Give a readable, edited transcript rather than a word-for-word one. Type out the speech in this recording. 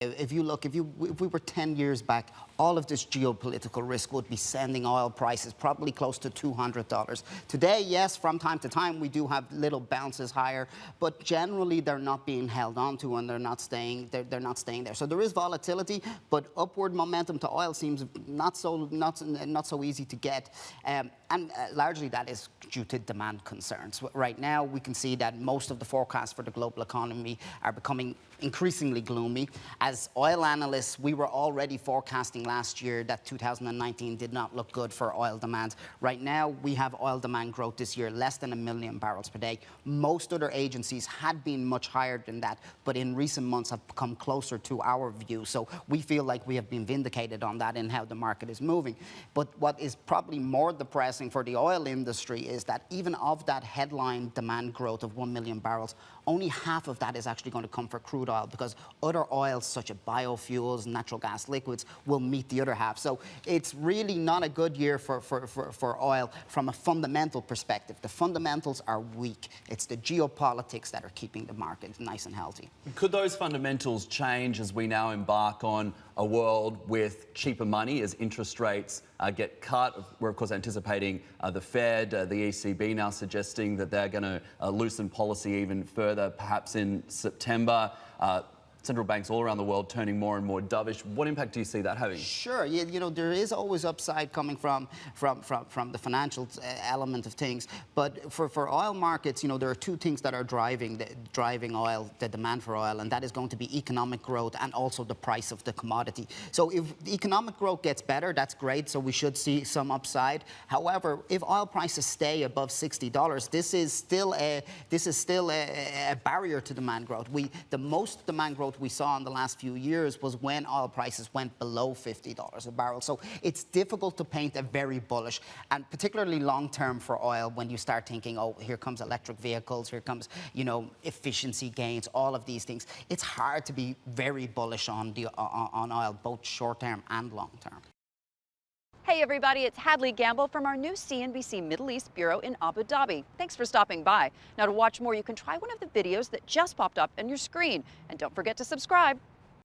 If we were 10 years back, all of this geopolitical risk would be sending oil prices probably close to $200. Today, yes, from time to time, we do have little bounces higher, but generally they're not being held onto and they're not staying there. So there is volatility, but upward momentum to oil seems not so easy to get. And largely that is due to demand concerns. Right now, we can see that most of the forecasts for the global economy are becoming increasingly gloomy. As oil analysts, we were already forecasting last year that 2019 did not look good for oil demand. Right now, we have oil demand growth this year less than 1 million barrels per day. Most other agencies had been much higher than that, but in recent months have come closer to our view. So we feel like we have been vindicated on that in how the market is moving. But what is probably more depressing for the oil industry is that even of that headline demand growth of 1 million barrels, only half of that is actually going to come for crude oil, because other oils such as biofuels, natural gas liquids will meet the other half. So it's really not a good year for oil from a fundamental perspective. The fundamentals are weak. It's the geopolitics that are keeping the market nice and healthy. Could those fundamentals change as we now embark on a world with cheaper money as interest rates get cut? We're, of course, anticipating the Fed, the ECB now suggesting that they're going to loosen policy even further, perhaps in September. Central banks all around the world turning more and more dovish. What impact do you see that having? Sure, you know, there is always upside coming from the financial element of things. But for oil markets, you know, there are two things that are driving oil, the demand for oil, and that is going to be economic growth and also the price of the commodity. So if the economic growth gets better, that's great. So we should see some upside. However, if oil prices stay above $60, this is still a barrier to demand growth. The most demand growth we saw in the last few years was when oil prices went below $50 a barrel. So it's difficult to paint a very bullish, and particularly long-term for oil, when you start thinking, oh, here comes electric vehicles, here comes, you know, efficiency gains, all of these things. It's hard to be very bullish on oil, both short-term and long-term. Hey everybody, it's Hadley Gamble from our new CNBC Middle East Bureau in Abu Dhabi. Thanks for stopping by. Now, to watch more, you can try one of the videos that just popped up on your screen. And don't forget to subscribe.